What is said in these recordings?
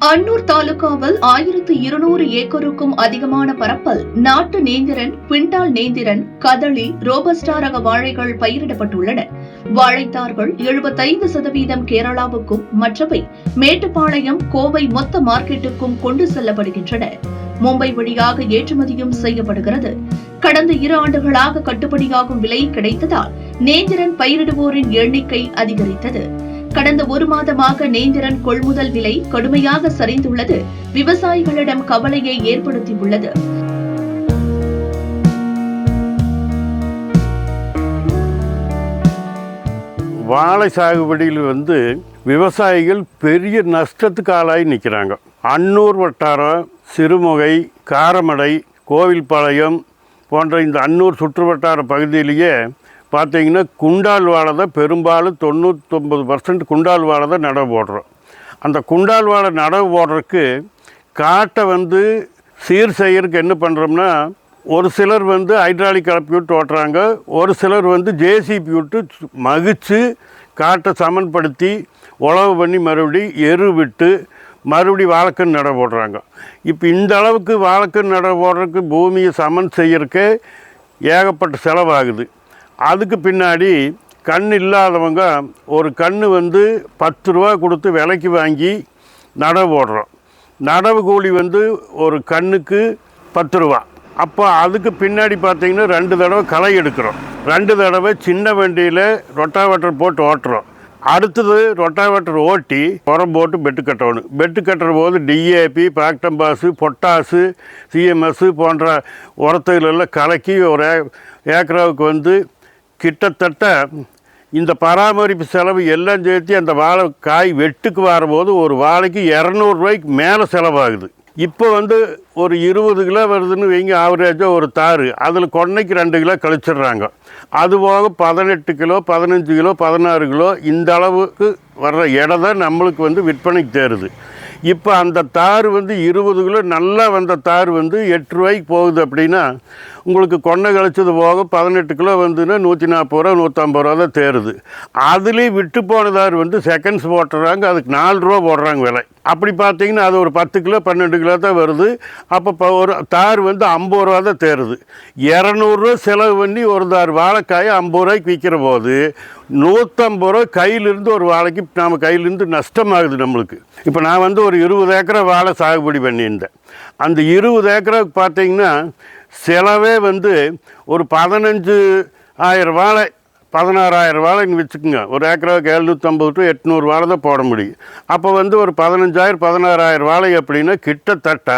அன்னூர் தாலுகாவில் 1200 ஏக்கருக்கும் அதிகமான பரப்பில் நாட்டு நேந்திரன், குவிண்டால் நேந்திரன், கதளி, ரோபஸ்டா ரக வாழைகள் பயிரிடப்பட்டுள்ளன. வாழைத்தார்கள் 75% கேரளாவுக்கும் மற்றவை மேட்டுப்பாளையம், கோவை மொத்த மார்க்கெட்டுக்கும் கொண்டு செல்லப்படுகின்றன. மும்பை வழியாக ஏற்றுமதியும் செய்யப்படுகிறது. கடந்த 2 ஆண்டுகளாக கட்டுப்படியாகும் விலை கிடைத்ததால் நேந்திரன் பயிரிடுவோரின் எண்ணிக்கை அதிகரித்தது. கடந்த 1 மாதமாக நேந்திரன் கொள்முதல் விலை கடுமையாக சரிந்துள்ளது விவசாயிகளிடம் கவலையை ஏற்படுத்தியுள்ளது. வாழை சாகுபடியில் விவசாயிகள் பெரிய நஷ்டத்துக்கு ஆளாகி நிற்கிறாங்க. அன்னூர் வட்டாரம், சிறுமுகை, காரமடை, கோவில்பாளையம் போன்ற இந்த அன்னூர் சுற்றுவட்டார பகுதியிலேயே பார்த்தீங்கன்னா குண்டால் வாழை தான் பெரும்பாலும் 99% குண்டால் வாழை தான் நடவு போடுறோம். அந்த குண்டால் வாழை நடவு போடுறதுக்கு காட்டை சீர் செய்யறதுக்கு என்ன பண்ணுறோம்னா, ஒரு சிலர் ஹைட்ராலிக் கலப்பி விட்டு ஓட்டுறாங்க, ஒரு சிலர் ஜேசிபி விட்டு மகிச்சு காட்டை சமன்படுத்தி உழவு பண்ணி மறுபடியும் எரு விட்டு மறுபடி வாழைக்கன்று நடவு போடுறாங்க. இப்போ இந்த அளவுக்கு வாழைக்கன்று நடவு போடுறதுக்கு பூமியை சமன் செய்யறதுக்கே ஏகப்பட்ட செலவாகுது. அதுக்கு பின்னாடி கண் இல்லாதவங்க ஒரு கன்று 10 ரூபா கொடுத்து விலைக்கு வாங்கி நடவு போடுறோம். நடவு கூலி ஒரு கண்ணுக்கு 10 ரூபா. அப்போ அதுக்கு பின்னாடி பார்த்திங்கன்னா 2 தடவை களை எடுக்கிறோம், 2 தடவை சின்ன வண்டியில் ரொட்டாவேட்டர் போட்டு ஓட்டுறோம். அடுத்தது ரொட்டாவேட்டர் ஓட்டி உரம் போட்டு பெட்டு கட்டணும். பெட்டு கட்டுற போது டிஏபி, பாக்டம்பாஸு, பொட்டாசு, சிஎம்எஸ் போன்ற உரத்துகளெல்லாம் கலக்கி ஒரு ஏக்கராவுக்கு கிட்டத்தட்ட இந்த பராமரிப்பு செலவு எல்லாம் சேர்த்து அந்த வாழை காய் வெட்டுக்கு வரும்போது ஒரு வாழைக்கு 200 ரூபாய்க்கு மேலே செலவாகுது. இப்போ ஒரு 20 கிலோ வருதுன்னு வைங்க, ஆவரேஜாக ஒரு தார், அதில் கொன்னைக்கு 2 கிலோ கழிச்சிடுறாங்க. அதுபோக 18 கிலோ, 15 கிலோ, 16 கிலோ இந்த அளவுக்கு வர்ற இடம் தான் நம்மளுக்கு விற்பனைக்கு தேருது. இப்போ அந்த தார் 20 கிலோ நல்லா வந்த தார் 8 ரூபாய்க்கு போகுது. அப்படின்னா உங்களுக்கு கொன்னை கழிச்சது போக 18 கிலோ 140 ரூபா, 150 ரூபா தான் தேருது. அதுலேயும் விட்டு போன தார் செகண்ட்ஸ் போட்டுறாங்க, அதுக்கு 4 ரூபா போடுறாங்க விலை. அப்படி பார்த்தீங்கன்னா அது ஒரு 10 கிலோ 12 கிலோ தான் வருது. அப்போ ஒரு தார் 50 ரூபா தான் தேருது. 200 ரூபா செலவு பண்ணி ஒரு தார் வாழைக்காயை 50 ரூபாய்க்கு விற்கிற போது 150 ரூபா கையிலிருந்து ஒரு வாழைக்கு நாம் கையிலேருந்து நஷ்டமாகுது நம்மளுக்கு. இப்போ நான் ஒரு 20 ஏக்கரை வாழை சாகுபடி பண்ணியிருந்தேன். அந்த 20 ஏக்கராவுக்கு பார்த்தீங்கன்னா செலவே ஒரு 15,000 வாழை, 16,000 வாழைன்னு வச்சுக்கோங்க. ஒரு ஏக்கராவுக்கு 750 to 800 வாழை தான் போட முடியும். அப்போ ஒரு 15,000 16,000 வாழை அப்படின்னா கிட்டத்தட்ட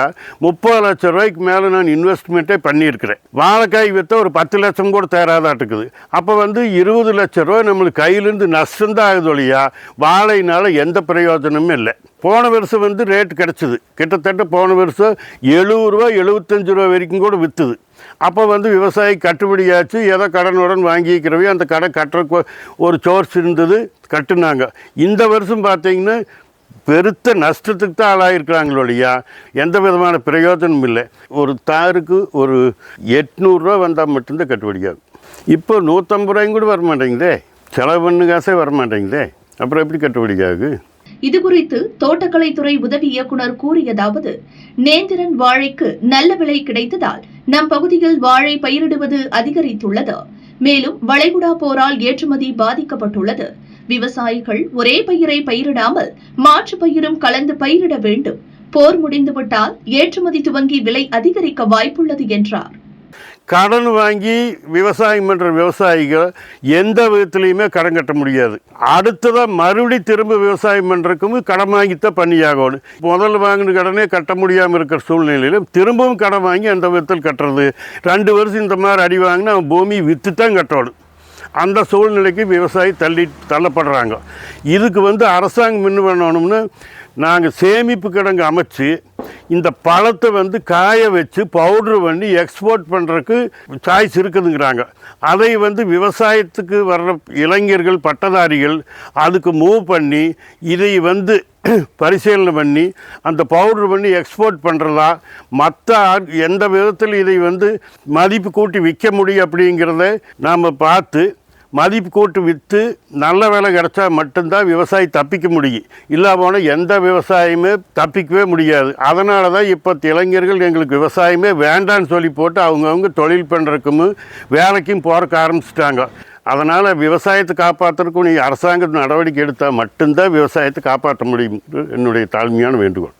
30 லட்சம் ரூபாய்க்கு மேலே நான் இன்வெஸ்ட்மெண்ட்டே பண்ணியிருக்கிறேன். வாழைக்காய் விற்ற ஒரு 10 லட்சம் கூட தேராதாட்டுக்குது. அப்போ 20 லட்சம் ரூபாய் நம்மளுக்கு கையிலேருந்து நஷ்டம்தான் ஆகுது ஒழியா வாழையினால் எந்த பிரயோஜனமும் இல்லை. போன வருஷம் ரேட் கிடச்சிது. கிட்டத்தட்ட போன வருஷம் 70 ரூபா 75 ரூபா வரைக்கும் கூட விற்றுது. அப்போ விவசாயி கட்டுப்படியாச்சு, ஏதோ கடனுடன் வாங்கிக்கிறவே அந்த கடை கட்டுறக்கு ஒரு சோர்ஸ் இருந்தது, கட்டுனாங்க. இந்த வருஷம் பார்த்தீங்கன்னா பெருத்த நஷ்டத்துக்கு தான் ஆளாயிருக்கிறாங்களோடையா எந்த விதமான பிரயோஜனமும் இல்லை. ஒரு தாருக்கு ஒரு 800 ரூபா வந்தால் மட்டும்தான் கட்டுப்படியாகும். இப்போ 150 ரூபாயும் கூட வரமாட்டேங்குதே, செலவு பண்ணு காசே வரமாட்டேங்குதே, அப்புறம் எப்படி கட்டுப்படியாகு? இதுகுறித்து தோட்டக்கலைத்துறை உதவி இயக்குநர் கூறியதாவது, நேந்திரன் வாழைக்கு நல்ல விலை கிடைத்ததால் நம் பகுதியில் வாழை பயிரிடுவது அதிகரித்துள்ளது. மேலும் வளைகுடா போரால் ஏற்றுமதி பாதிக்கப்பட்டுள்ளது. விவசாயிகள் ஒரே பயிரை பயிரிடாமல் மாற்று பயிரும் கலந்து பயிரிட வேண்டும். போர் முடிந்துவிட்டால் ஏற்றுமதி துவங்கி விலை அதிகரிக்க வாய்ப்புள்ளது என்றார். கடன் வாங்கி விவசாயம் பண்ணுற விவசாயிகள் எந்த விதத்துலையுமே கடன் கட்ட முடியாது. அடுத்ததாக மறுபடி திரும்ப விவசாயம் பண்ணுறதுக்கும் கடன் வாங்கித்தான் பண்ணியாகணும். முதல்ல வாங்கின கடனே கட்ட முடியாமல் இருக்கிற சூழ்நிலையில் திரும்பவும் கடன் வாங்கி அந்த விதத்தில் கட்டுறது. 2 வருஷம் இந்த மாதிரி அடி வாங்கினா அவன் பூமி விற்று தான் கட்டணும். அந்த சூழ்நிலைக்கு விவசாயி தள்ளப்படுறாங்க. இதுக்கு அரசாங்கம் என்ன பண்ணணும்னு, நாங்கள் சேமிப்பு கிடங்கு அமைச்சு இந்த பழத்தை காய வச்சு பவுட்ரு பண்ணி எக்ஸ்போர்ட் பண்ணுறதுக்கு சாய்ஸ் இருக்குதுங்கிறாங்க. அதை விவசாயத்துக்கு வர்ற இளைஞர்கள், பட்டதாரிகள் அதுக்கு மூவ் பண்ணி இதை பரிசீலனை பண்ணி அந்த பவுட்ரு பண்ணி எக்ஸ்போர்ட் பண்ணுறதா, மற்ற எந்த விதத்தில் இதை மதிப்பு கூட்டி விற்க முடியும் அப்படிங்கிறத நாம் பார்த்து மதிப்பு கூட்டு விற்று நல்ல விலை கிடச்சா மட்டும்தான் விவசாயி தப்பிக்க முடியும். இல்லை போனால் எந்த விவசாயமே தப்பிக்கவே முடியாது. அதனால தான் இப்போ இளைஞர்கள் எங்களுக்கு விவசாயமே வேண்டான்னு சொல்லி போட்டு அவங்கவுங்க தொழில் பண்ணுறதுக்கும் வேலைக்கும் போகிறக்கு ஆரம்பிச்சிட்டாங்க. அதனால் விவசாயத்தை காப்பாற்றுறதுக்கும் நீ அரசாங்க நடவடிக்கை எடுத்தால் மட்டும்தான் விவசாயத்தை காப்பாற்ற முடியும். என்னுடைய தாழ்மையான வேண்டுகோள்.